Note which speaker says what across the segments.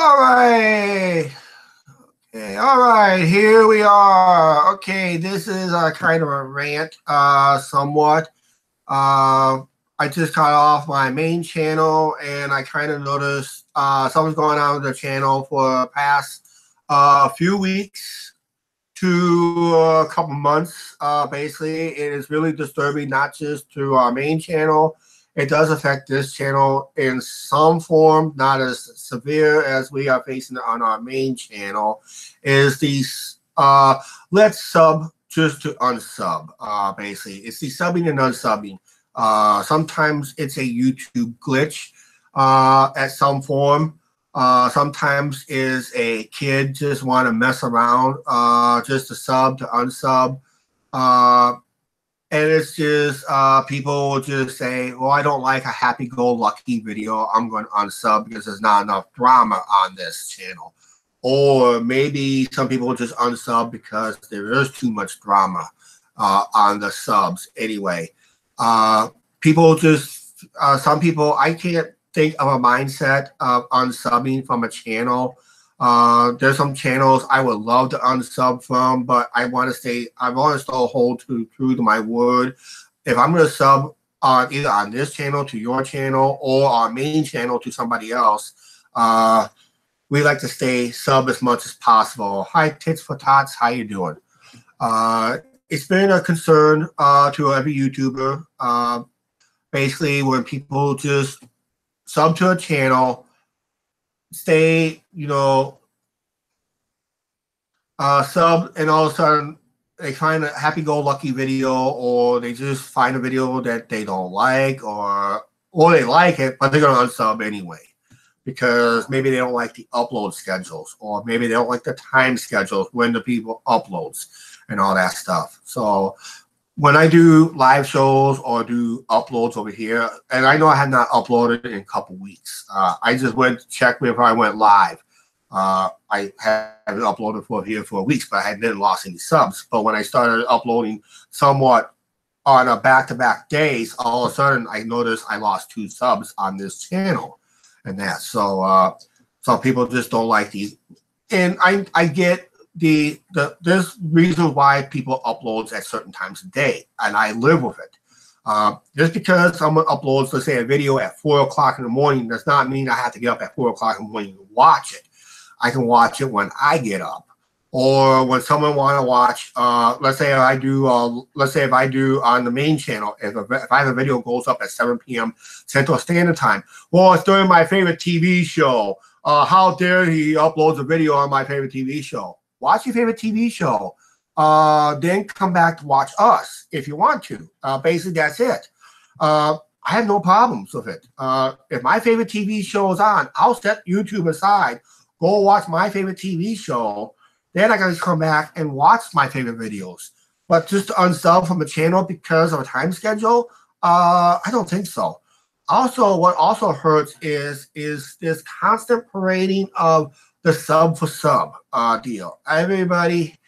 Speaker 1: All right. Okay, all right, here we are. Okay, this is a kind of a rant, somewhat. I just got off my main channel, and I kind of noticed something's going on with the channel for the past few weeks to a couple months. Basically, it is really disturbing, not just to our main channel. It does affect this channel in some form, not as severe as we are facing on our main channel. Is these let's sub just to unsub. Basically, it's the subbing and unsubbing. Sometimes it's a YouTube glitch at some form. Sometimes is a kid just want to mess around, just to sub to unsub. And it's just people will just say, well, I don't like a happy-go-lucky video. I'm going to unsub because there's not enough drama on this channel. Or maybe some people will just unsub because there is too much drama on the subs anyway. People just, some people, I can't think of a mindset of unsubbing from a channel. There's some channels I would love to unsub from, but I want to still hold true to my word. If I'm going to sub on either on this channel to your channel or our main channel to somebody else, we like to stay sub as much as possible. Hi, Tits for Tots, how you doing? It's been a concern to every YouTuber. Basically, when people just sub to a channel, stay, sub, and all of a sudden they find a happy-go-lucky video, or they just find a video that they don't like, or they like it, but they're going to unsub anyway because maybe they don't like the upload schedules, or maybe they don't like the time schedules when the people uploads and all that stuff. So when I do live shows or do uploads over here, and I know I have not uploaded in a couple weeks. I just went to check before I went live. I haven't uploaded for weeks, but I hadn't lost any subs. But when I started uploading somewhat on a back-to-back days, all of a sudden I noticed I lost 2 subs on this channel, and that. So some people just don't like these, and I get there's reasons why people uploads at certain times of day, and I live with it. Just because someone uploads, let's say, a video at 4 o'clock in the morning does not mean I have to get up at 4 o'clock in the morning to watch it. I can watch it when I get up, or when someone want to watch. Let's say if I do on the main channel, if I have a video goes up at 7 p.m. Central Standard Time. Well, it's during my favorite TV show. How dare he uploads a video on my favorite TV show? Watch your favorite TV show, then come back to watch us if you want to. Basically, that's it. I have no problems with it. If my favorite TV show is on, I'll set YouTube aside, go watch my favorite TV show, then I can just come back and watch my favorite videos. But just to unsub from a channel because of a time schedule, I don't think so. Also, what also hurts is this constant parading of the sub for sub deal. Everybody,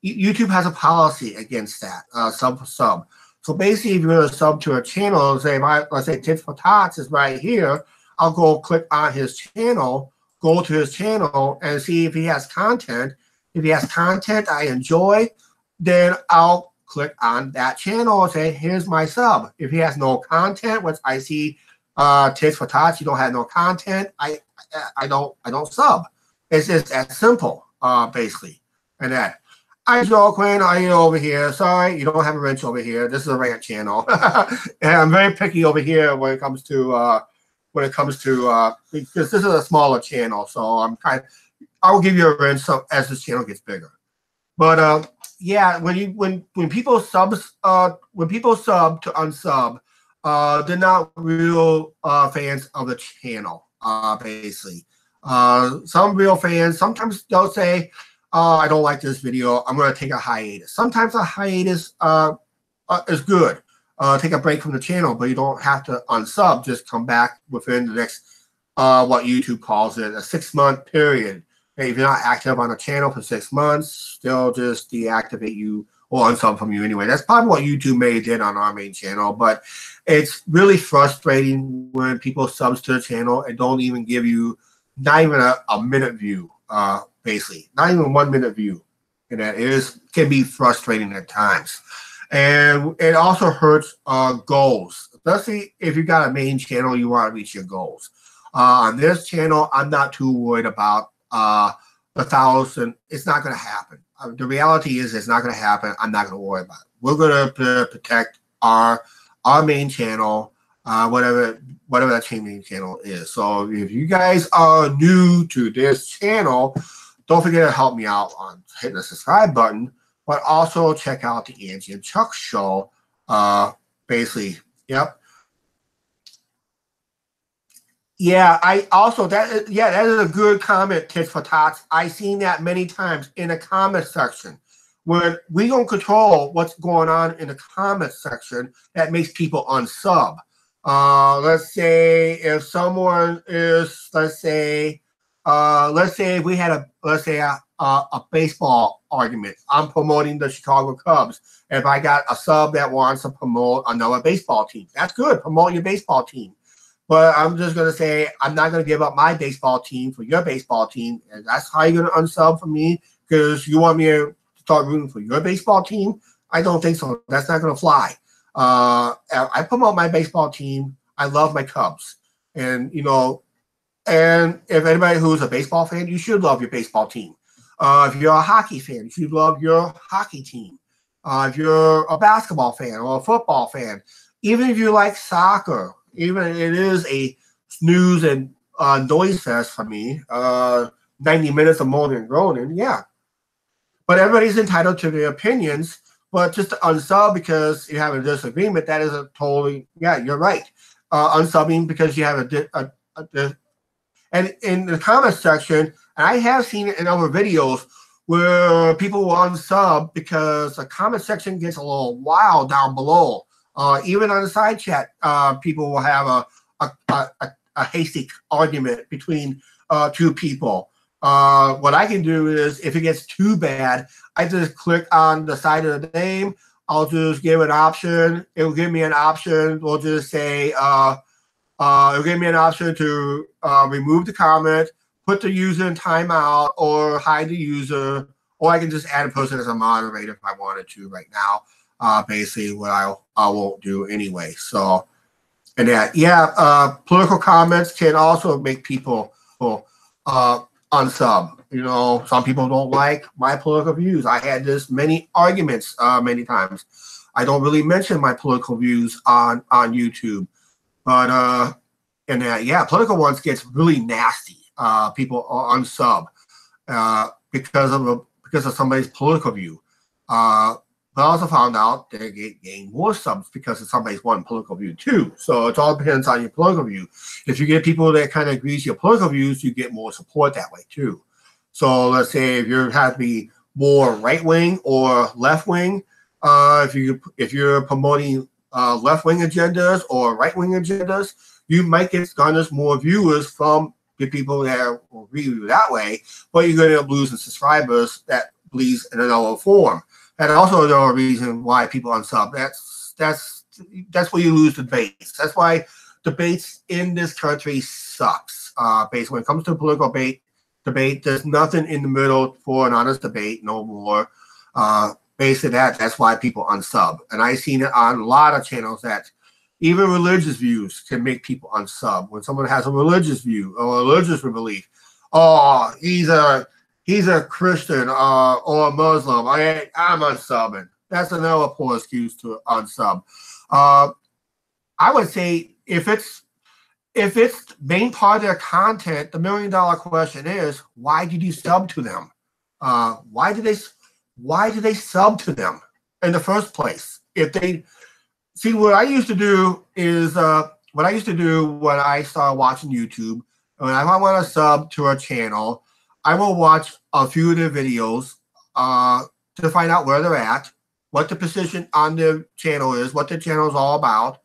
Speaker 1: YouTube has a policy against that, sub for sub. So basically, if you're going to sub to a channel, say let's say Tits for Tots is right here, I'll go click on his channel, go to his channel, and see if he has content. If he has content I enjoy, then I'll click on that channel and say, here's my sub. If he has no content, which I see Tits for Tots, you don't have no content, I don't sub. It's just that simple, basically. And that. Hi, Joel Quinn. Are you over here? Sorry, you don't have a wrench over here. This is a rant channel. And I'm very picky over here when it comes to because this is a smaller channel. So I will give you a wrench as this channel gets bigger. But yeah, when people sub to unsub, they're not real fans of the channel, basically. Some real fans, sometimes they'll say, I don't like this video, I'm going to take a hiatus. Sometimes a hiatus is good. Take a break from the channel, but you don't have to unsub. Just come back within the next, what YouTube calls it, a 6-month period. Hey, if you're not active on a channel for 6 months, they'll just deactivate you or unsub from you anyway. That's probably what YouTube may did on our main channel, but it's really frustrating when people subs to the channel and don't even give you not even a minute view, basically, not even 1 minute view, and that can be frustrating at times. And it also hurts goals, especially if you got a main channel, you want to reach your goals. On this channel, I'm not too worried about 1,000. It's not going to happen. The reality is it's not going to happen. I'm not going to worry about it. We're going to protect our main channel, whatever that main channel is. So if you guys are new to this channel, don't forget to help me out on hitting the subscribe button, but also check out the Angie and Chuck show. Basically, yep. Yeah, that is a good comment, Tits for Tots. I've seen that many times in the comment section. When we don't control what's going on in the comment section, that makes people unsub. Let's say if someone is, let's say we had a baseball argument. I'm promoting the Chicago Cubs. If I got a sub that wants to promote another baseball team, that's good. Promote your baseball team. But I'm just going to say I'm not going to give up my baseball team for your baseball team. And that's how you're going to unsub for me because you want me to start rooting for your baseball team? I don't think so. That's not going to fly. I promote my baseball team. I love my Cubs. And, and if anybody who's a baseball fan, you should love your baseball team. If you're a hockey fan, you should love your hockey team. If you're a basketball fan or a football fan, even if you like soccer, even it is a snooze and noise fest for me, 90 minutes of moaning and groaning, yeah. But everybody's entitled to their opinions, but just to unsub because you have a disagreement, that is a totally, yeah, you're right. Unsubbing because you have and in the comment section, and I have seen it in other videos where people will unsub because the comment section gets a little wild down below. Even on the side chat, people will have a hasty argument between two people. What I can do is, if it gets too bad, I just click on the side of the name. I'll just give an option. It will give me an option. We'll just say, it'll give me an option to remove the comment, put the user in timeout, or hide the user, or I can just add a person as a moderator if I wanted to right now. Basically what I won't do anyway. So, and that, yeah, political comments can also make people unsub. Some people don't like my political views. I had this many arguments many times. I don't really mention my political views on YouTube, but and that, yeah, political ones gets really nasty. People are unsub because of somebody's political view. But I also found out they gain more subs because of somebody's one political view too. So it all depends on your political view. If you get people that kind of agree with your political views, you get more support that way too. So let's say if you have to be more right wing or left wing, if you're promoting left wing agendas or right wing agendas, you might get garners more viewers from the people that will agree with you that way, but you're going to end up losing subscribers that believes in another form. And also another reason why people unsub. That's where you lose debates. That's why debates in this country sucks. Basically, when it comes to political debate, there's nothing in the middle for an honest debate, no more. Basically, that's why people unsub. And I've seen it on a lot of channels that even religious views can make people unsub. When someone has a religious view or a religious belief, oh, he's a Christian or a Muslim, I'm unsubbing. That's another poor excuse to unsub. I would say if it's main part of their content, the $1 million question is, why did you sub to them? Why did they sub to them in the first place? If they see, what I used to do is when I started watching YouTube, when I want to sub to a channel, I will watch a few of their videos to find out where they're at, what the position on their channel is, what their channel is all about.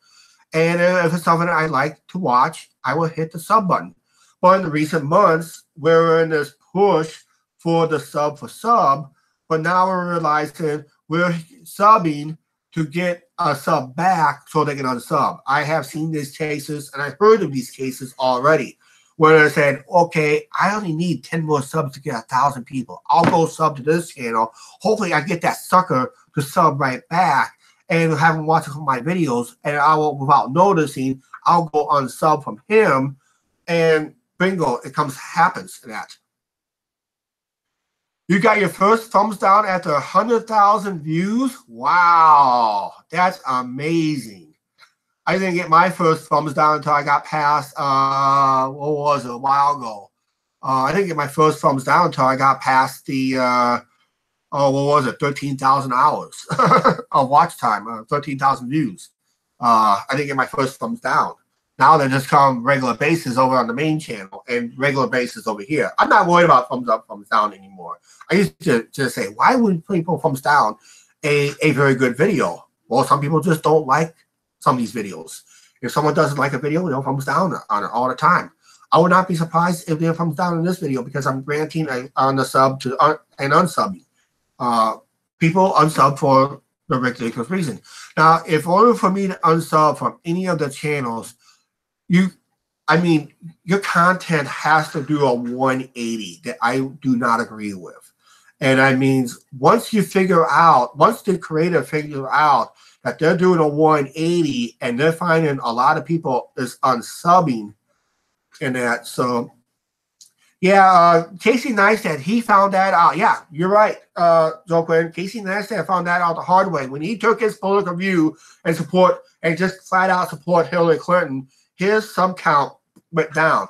Speaker 1: And if it's something I like to watch, I will hit the sub button. But in the recent months, we're in this push for the sub for sub, but now we're realizing we're subbing to get a sub back so they can unsub. I have seen these cases, and I've heard of these cases already, Where I said, okay, I only need 10 more subs to get 1,000 people. I'll go sub to this channel. Hopefully I get that sucker to sub right back and have him watch my videos, and I will, without noticing, I'll go unsub from him, and bingo, it happens to that. You got your first thumbs down after 100,000 views? Wow, that's amazing. I didn't get my first thumbs down until I got past, what was it, a while ago. I didn't get my first thumbs down until I got past the, what was it, 13,000 hours of watch time, 13,000 views. I didn't get my first thumbs down. Now they just come regular basis over on the main channel and regular basis over here. I'm not worried about thumbs up, thumbs down anymore. I used to just say, why would people thumbs down a very good video? Well, some people just don't like some of these videos. If someone doesn't like a video, they'll thumbs down on it all the time. I would not be surprised if they thumbs down in this video because I'm granting on the sub to and unsubbing. People unsub for the ridiculous reason. Now, if order for me to unsub from any of the channels, your content has to do a 180 that I do not agree with. And that means once the creator figure out that they're doing a 180 and they're finding a lot of people is unsubbing in that. So yeah, Casey Neistat, he found that out. Yeah, you're right, Joe Quinn. Casey Neistat found that out the hard way. When he took his political view and just flat out support Hillary Clinton, his sub count went down.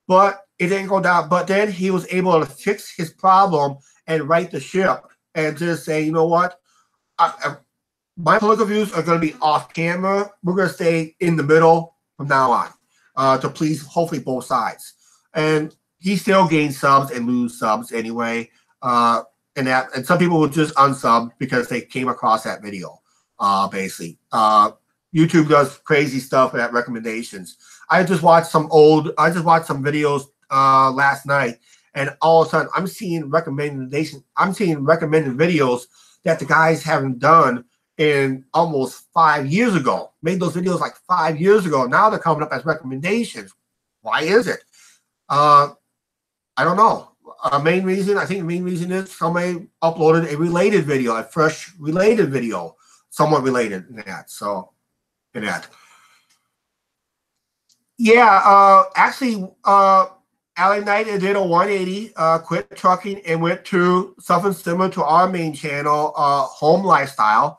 Speaker 1: But it didn't go down. But then he was able to fix his problem and right the ship and just say, you know what? My political views are going to be off camera. We're going to stay in the middle from now on to please hopefully both sides. And he still gains subs and lose subs anyway. And some people will just unsub because they came across that video, basically. YouTube does crazy stuff at recommendations. I just watched some videos last night, and all of a sudden I'm seeing recommended videos that the guys haven't done in almost 5 years ago. Made those videos like 5 years ago. Now they're coming up as recommendations. Why is it? I don't know. I think the main reason is somebody uploaded a related video, a fresh related video, somewhat related in that. So, in that. Yeah, actually, Allie Knight did a 180, quit trucking and went to something similar to our main channel, Home Lifestyle.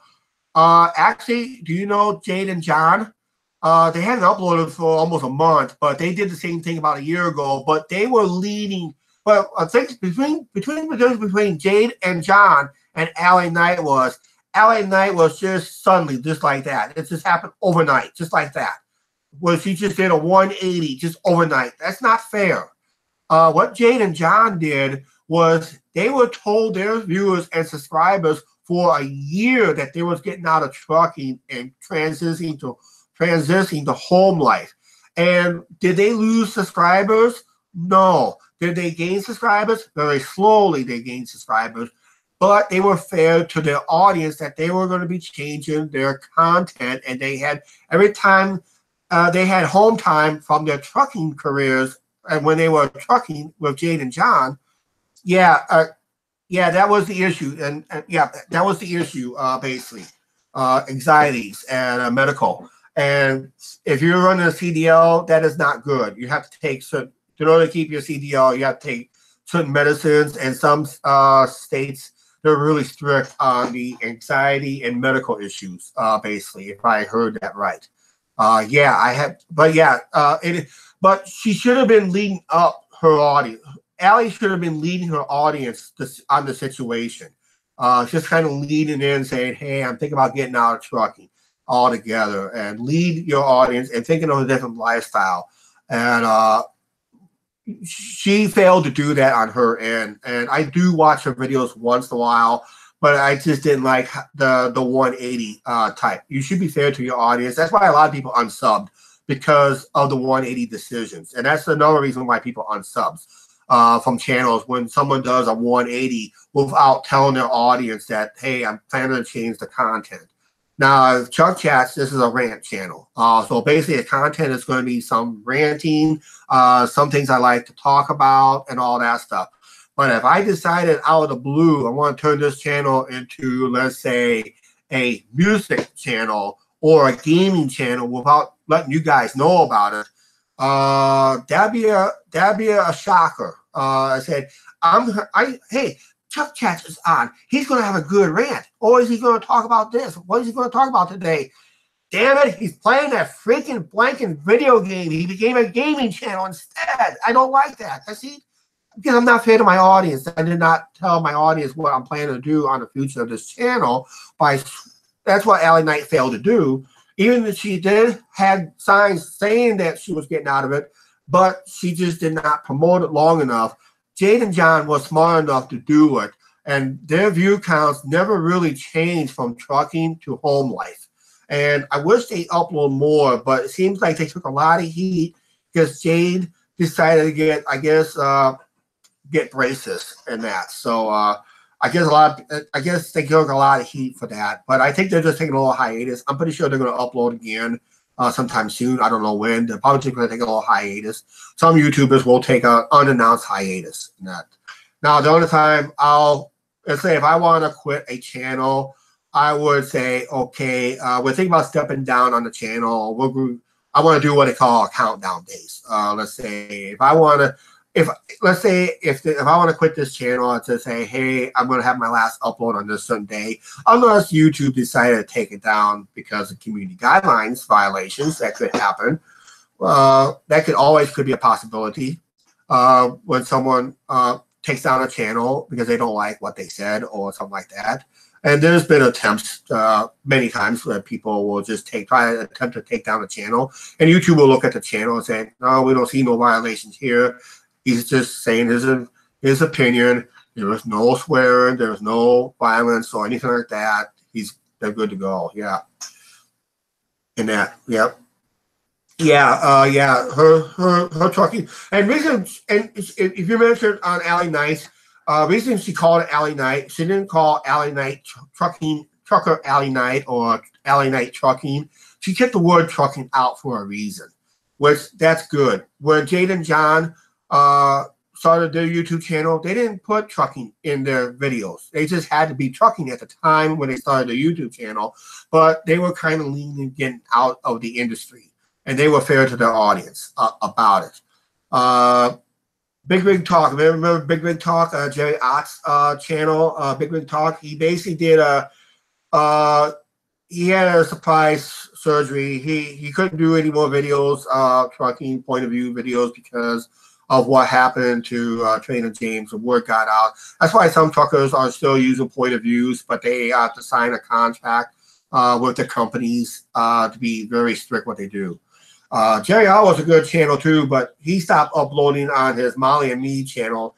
Speaker 1: Actually, do you know Jade and John? They hadn't uploaded for almost a month, but they did the same thing about a year ago. But they were leading. Well, I think between Jade and John and Allie Knight was just suddenly just like that. It just happened overnight, just like that. Where she just did a 180 just overnight. That's not fair. What Jade and John did was they were told their viewers and subscribers for a year that they was getting out of trucking and transitioning to home life. And did they lose subscribers? No. Did they gain subscribers? Very slowly they gained subscribers. But they were fair to their audience that they were going to be changing their content. And they had, every time they had home time from their trucking careers, and when they were trucking with Jade and John, that was the issue. And that was the issue, basically. Anxieties and medical. And if you're running a CDL, that is not good. You have to take certain, in order to keep your CDL, you have to take certain medicines. And some states, they're really strict on the anxiety and medical issues, basically, if I heard that right. But she should have been leading up her audience. Allie should have been leading her audience on the situation. Just kind of leading in saying, hey, I'm thinking about getting out of trucking altogether, and lead your audience and thinking of a different lifestyle. And she failed to do that on her end. And I do watch her videos once in a while, but I just didn't like the 180 type. You should be fair to your audience. That's why a lot of people unsubbed, because of the 180 decisions. And that's another reason why people unsubs from channels, when someone does a 180 without telling their audience that, hey, I'm planning to change the content. Now, Chuck Chats, this is a rant channel. So basically, the content is going to be some ranting, some things I like to talk about, and all that stuff. But if I decided out of the blue, I want to turn this channel into, let's say, a music channel or a gaming channel without letting you guys know about it, that'd be a shocker. I said, hey, Chuck Chats is on. He's going to have a good rant. Or is he going to talk about this? What is he going to talk about today? Damn it, he's playing that freaking blanking video game. He became a gaming channel instead. I don't like that. I see, because I'm not fair to my audience. I did not tell my audience what I'm planning to do on the future of this channel. That's what Allie Knight failed to do. Even if she did have signs saying that she was getting out of it, but she just did not promote it long enough. Jade and John was smart enough to do it, and their view counts never really changed from trucking to home life. And I wish they upload more, but it seems like they took a lot of heat because Jade decided to get, I guess, get braces and that. So I guess they took a lot of heat for that. But I think they're just taking a little hiatus. I'm pretty sure they're going to upload again sometime soon. I don't know when. They're probably going to take a little hiatus. Some YouTubers will take an unannounced hiatus. Now, the only time let's say if I want to quit a channel, I would say, okay, we're thinking about stepping down on the channel. I want to do what they call countdown days. Let's say if I want to, if I want to quit this channel and to say, hey, I'm going to have my last upload on this certain day, unless YouTube decided to take it down because of community guidelines violations, that could happen. That could be a possibility when someone takes down a channel because they don't like what they said or something like that. And there's been attempts many times where people will just try to attempt to take down a channel, and YouTube will look at the channel and say, no, we don't see no violations here. He's just saying his opinion. There was no swearing. There was no violence or anything like that. They're good to go. Yeah. And that. Yep. Yeah. Her talking and reason. And if you mentioned on Allie Knight, reason she called it Allie Knight. She didn't call Allie Knight trucker Allie Knight or Allie Knight trucking. She kept the word trucking out for a reason, which that's good. When Jade and John started their YouTube channel, they didn't put trucking in their videos. They just had to be trucking at the time when they started their YouTube channel, but they were kind of leaning getting out of the industry, and they were fair to their audience about it. Big Rig Talk. Remember Big Rig Talk, Jerry Ott's channel, Big Rig Talk? He basically did he had a surprise surgery. He couldn't do any more videos, trucking point of view videos, because of what happened to Trainer James. The word got out. That's why some truckers are still using point of views, but they have to sign a contract with the companies to be very strict what they do. Jerry Al was a good channel too, but he stopped uploading on his Molly and Me channel.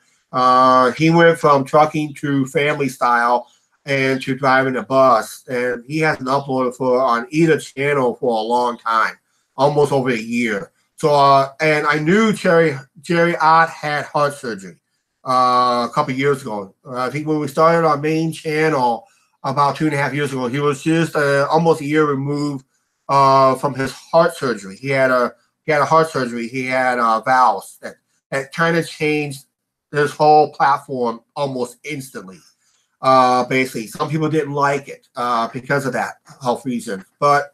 Speaker 1: He went from trucking to family style and to driving a bus, and he hasn't uploaded on either channel for a long time, almost over a year. So, and I knew Jerry Ott had heart surgery a couple of years ago. I think when we started our main channel about 2.5 years ago, he was just almost a year removed from his heart surgery. He had a heart surgery. He had valves that kind of changed his whole platform almost instantly. Basically, some people didn't like it because of that health reason, but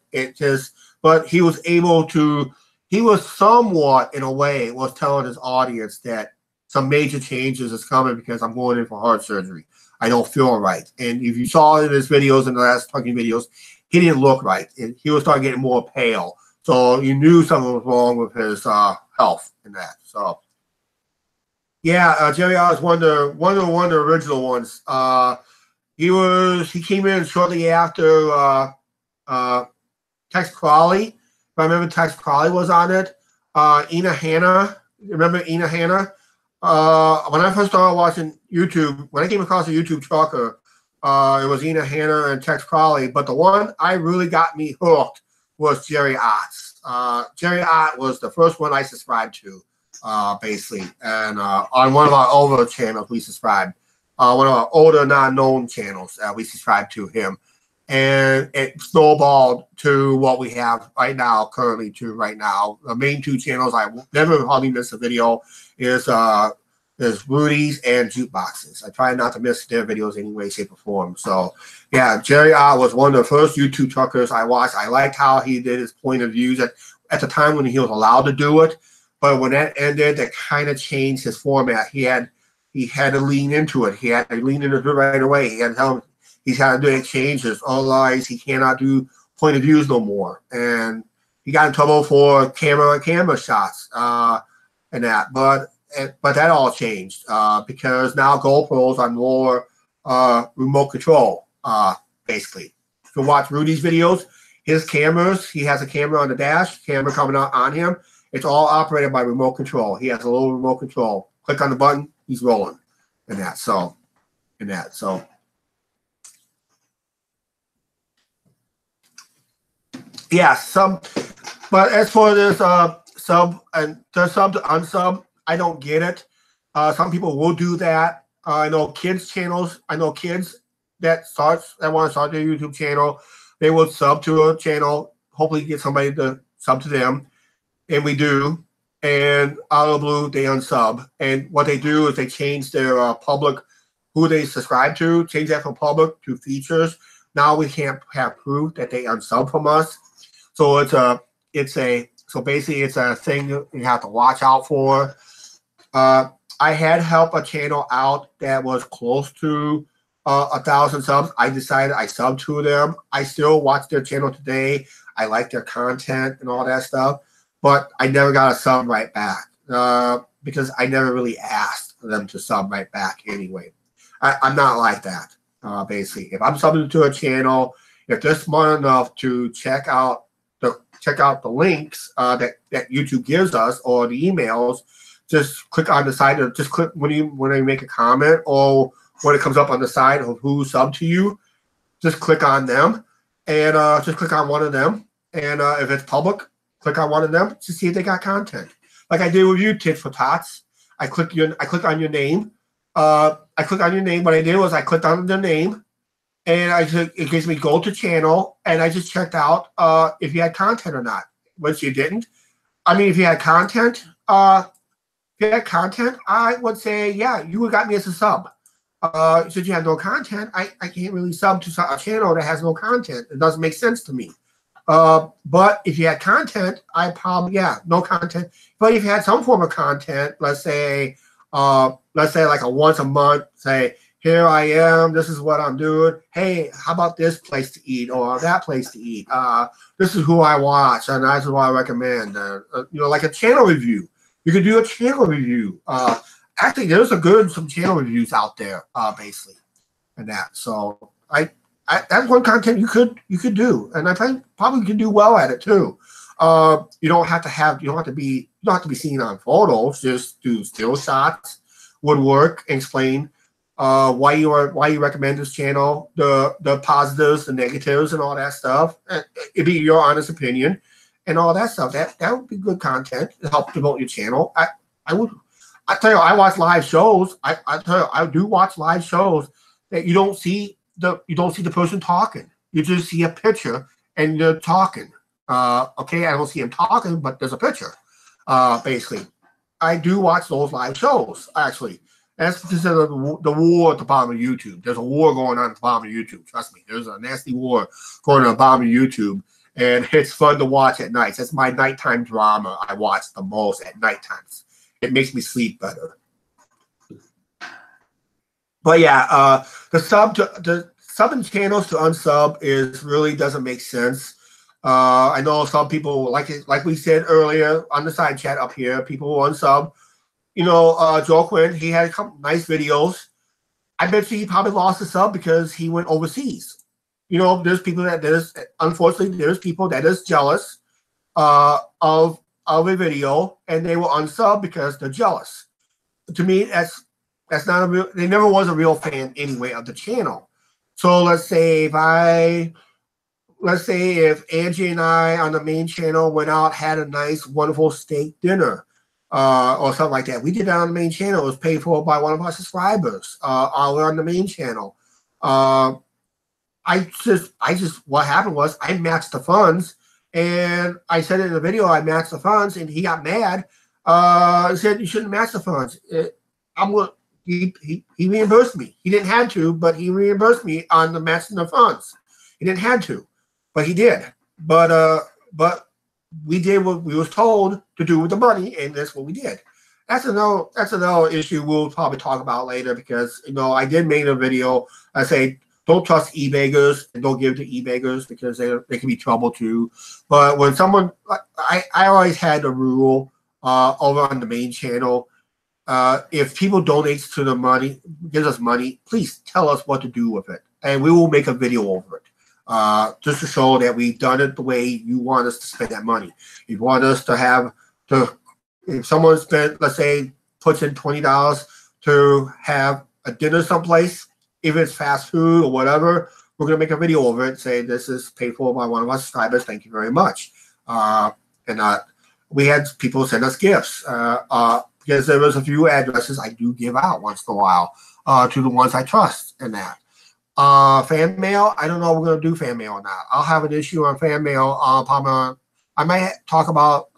Speaker 1: he was able to. He was somewhat, in a way, was telling his audience that some major changes is coming because I'm going in for heart surgery. I don't feel right. And if you saw in his videos, in the last talking videos, he didn't look right. And he was starting getting more pale. So you knew something was wrong with his health and that. So, yeah, Jerry I was one of the original ones. He came in shortly after Tex Crawley. If I remember, Tex Crawley was on it. Ina Hanna. Remember Ina Hanna? When I first started watching YouTube, when I came across a YouTube trucker, it was Ina Hanna and Tex Crawley. But the one I really got me hooked was Jerry Ott. Jerry Ott was the first one I subscribed to, basically. And on one of our older channels, we subscribed. One of our older, non-known channels, we subscribed to him. and it snowballed to what we have right now, currently to right now. The main two channels I never hardly miss a video is Rudy's and Jukeboxes. I try not to miss their videos any way, shape, or form. So yeah, Jerry was one of the first YouTube truckers I watched. I liked how he did his point of views at the time when he was allowed to do it. But when that ended, that kind of changed his format. He had to lean into it. He had to lean into it right away. He had to tell him he's had to do changes. Otherwise, he cannot do point of views no more. And he got in trouble for camera shots and that. But that all changed because now GoPros are more remote control, basically. You can watch Rudy's videos. His cameras, he has a camera on the dash, camera coming out on him. It's all operated by remote control. He has a little remote control. Click on the button, he's rolling. And that. So. Yeah, but as for this sub and the sub to unsub, I don't get it. Some people will do that. I know kids channels. I know kids that want to start their YouTube channel. They will sub to a channel. Hopefully, get somebody to sub to them, and we do. And out of the blue, they unsub. And what they do is they change their public, who they subscribe to, change that from public to features. Now we can't have proof that they unsub from us. So so basically it's a thing you have to watch out for. I had helped a channel out that was close to 1,000 subs. I decided I subbed to them. I still watch their channel today. I like their content and all that stuff, but I never got a sub right back because I never really asked them to sub right back anyway. I'm not like that. Basically, if I'm subbing to a channel, if they're smart enough to check out the links that YouTube gives us or the emails, just click on the side, or just click when you make a comment or when it comes up on the side of who subbed to you, just click on them and just click on one of them. And if it's public, click on one of them to see if they got content. Like I did with you, Tits for Tots. I click on your name. I click on your name. What I did was I clicked on the name, and it gives me go to channel, and I just checked out if you had content or not. Which you didn't. I mean, if you had content, I would say, yeah, you would got me as a sub. Since you have no content, I can't really sub to a channel that has no content. It doesn't make sense to me. But if you had content, no content. But if you had some form of content, let's say like a once a month, say, here I am, this is what I'm doing. Hey, how about this place to eat or that place to eat? This is who I watch, and that's what I recommend. Like a channel review. You could do a channel review. Actually, there's some channel reviews out there, basically, and that. So that's one content you could do, and I think probably could do well at it too. You don't have to be seen on photos. Just do still shots would work. Explain why you recommend this channel, the positives, the negatives, and all that stuff. It'd be your honest opinion and all that stuff. That would be good content to help promote your channel. I tell you, I watch live shows. I tell you, I do watch live shows that you don't see the person talking. You just see a picture and they're talking. Okay, I don't see him talking, but there's a picture. Basically, I do watch those live shows. Actually, that's because of the war at the bottom of YouTube. There's a war going on at the bottom of YouTube. Trust me, there's a nasty war going on at the bottom of YouTube, and it's fun to watch at night. That's my nighttime drama. I watch the most at night times. It makes me sleep better. But yeah, the subbing channels to unsub really doesn't make sense. I know some people like we said earlier on the side chat up here, people who unsub. Joe Quinn, he had a couple nice videos. I bet you he probably lost a sub because he went overseas. There's people unfortunately there's people that is jealous of a video, and they will unsub because they're jealous. To me, that's not they never was a real fan anyway of the channel. So let's say if Angie and I on the main channel went out, had a nice, wonderful steak dinner, or something like that. We did that on the main channel. It was paid for by one of our subscribers. We're on the main channel. what happened was I matched the funds, and I said in the video I matched the funds, and he got mad. He said you shouldn't match the funds. He reimbursed me. He didn't have to, but he reimbursed me on the matching the funds. He didn't have to, but he did. But we did what we was told to do with the money, and that's what we did. That's another issue we'll probably talk about later, because I did make a video. I say don't trust e-beggars and don't give to e-beggars, because they can be trouble too. But when someone, I always had a rule over on the main channel. If people donate to the money, gives us money, please tell us what to do with it, and we will make a video over it, just to show that we've done it the way you want us to spend that money. You want us to if someone spent, let's say, puts in $20 to have a dinner someplace, if it's fast food or whatever, we're going to make a video over it and say, this is paid for by one of our subscribers. Thank you very much. We had people send us gifts because there was a few addresses I do give out once in a while to the ones I trust and that. Fan mail, I don't know if we're going to do fan mail or not. I'll have an issue on fan mail. I might talk about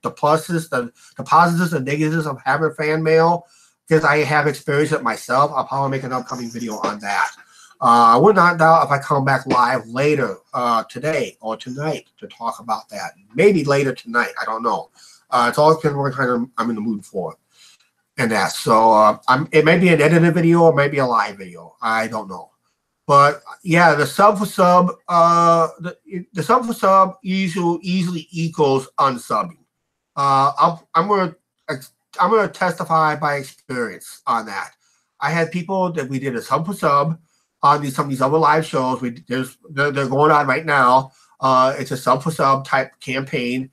Speaker 1: the pluses, the positives and negatives of having fan mail, because I have experienced it myself. I'll probably make an upcoming video on that. I would not doubt if I come back live later today or tonight to talk about that. Maybe later tonight. I don't know. It's all depends what kind of I'm in the mood for and that. So it may be an edited video or maybe a live video. I don't know. But yeah, the sub for sub, the sub for sub easily equals unsubbing. I'm gonna testify by experience on that. I had people that we did a sub for sub on some of these other live shows. They're going on right now. It's a sub for sub type campaign.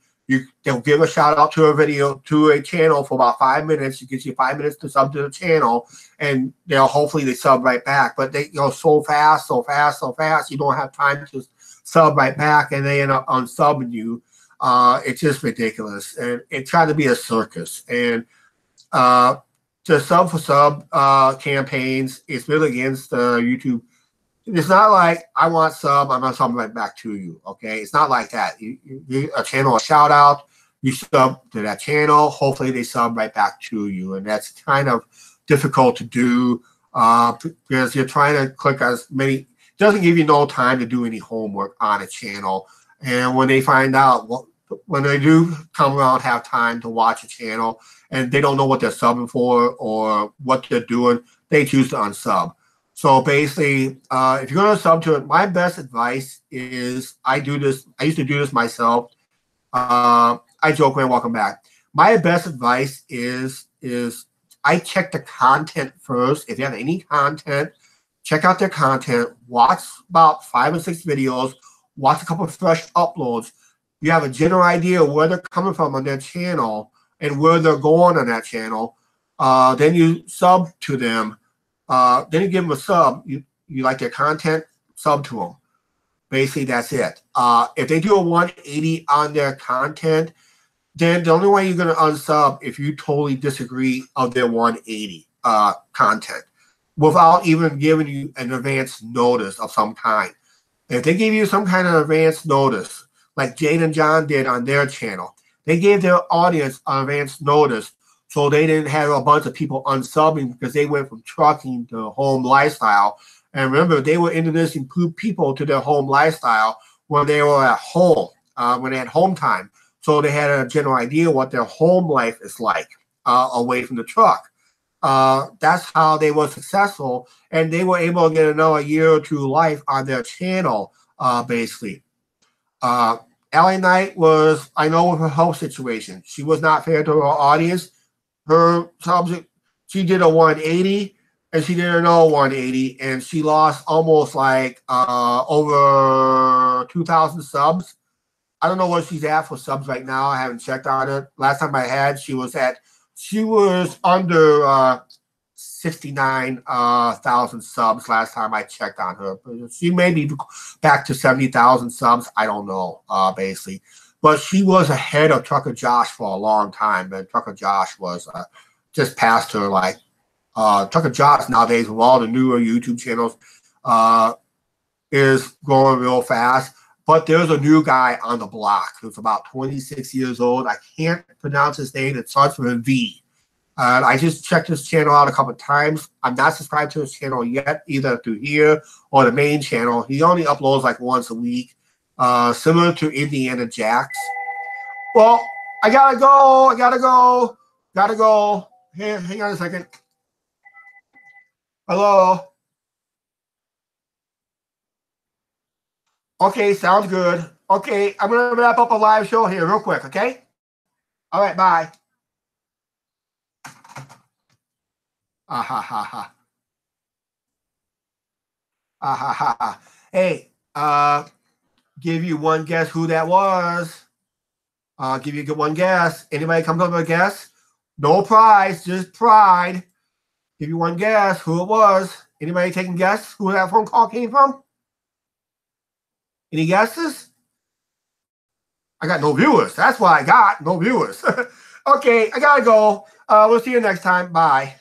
Speaker 1: They'll give a shout out to a video to a channel for about 5 minutes. It gives you 5 minutes to sub to the channel, and hopefully they sub right back. But they go so fast, you don't have time to sub right back, and they end up unsubbing you. It's just ridiculous, and it's trying to be a circus. And the sub for sub campaigns is really against YouTube. It's not like I want sub, I'm not subbing right back to you. Okay, it's not like that. You a channel a shout out, you sub to that channel. Hopefully they sub right back to you, and that's kind of difficult to do because you're trying to click as many. It doesn't give you no time to do any homework on a channel, and when they find out when they do come around, have time to watch a channel, and they don't know what they're subbing for or what they're doing, they choose to unsub. So basically, if you're going to sub to it, my best advice is I used to do this myself. I joke when welcome back. My best advice is I check the content first. If you have any content, check out their content. Watch about 5 or 6 videos. Watch a couple of fresh uploads. You have a general idea of where they're coming from on their channel and where they're going on that channel. Then you sub to them. Then you give them a sub. You like their content, sub to them. Basically, that's it. If they do a 180 on their content, then the only way you're going to unsub if you totally disagree of their 180 content without even giving you an advance notice of some kind. If they give you some kind of advance notice, like Jane and John did on their channel, they gave their audience an advance notice so they didn't have a bunch of people unsubbing because they went from trucking to home lifestyle. And remember, they were introducing people to their home lifestyle when they were at home, when they had home time. So they had a general idea what their home life is like away from the truck. That's how they were successful, and they were able to get another year or two life on their channel, basically. Ally Knight was, I know, with her health situation, she was not fair to her audience. Her subject, she did a 180, and she did another 180, and she lost almost like over 2,000 subs. I don't know what she's at for subs right now. I haven't checked on it. Last time I had, she was under 69,000 subs last time I checked on her. She may be back to 70,000 subs. I don't know, basically. But she was ahead of Trucker Josh for a long time. And Trucker Josh was just past her. Like Trucker Josh nowadays with all the newer YouTube channels, is growing real fast. But there's a new guy on the block who's about 26 years old. I can't pronounce his name. It starts with a V. I just checked his channel out a couple of times. I'm not subscribed to his channel yet, either through here or the main channel. He only uploads like once a week, similar to Indiana Jax. Well, I gotta go. Hang on a second. Hello. Okay, sounds good. Okay, I'm going to wrap up a live show here real quick, okay? All right, bye. Ah, ha, ha, ha. Ah, ha, ha, ha. Hey, give you one guess who that was. I'll give you one guess. Anybody comes up with a guess? No prize, just pride. Give you one guess who it was. Anybody taking a guess who that phone call came from? Any guesses? I got no viewers. That's what I got. No viewers. Okay, I gotta go. We'll see you next time. Bye.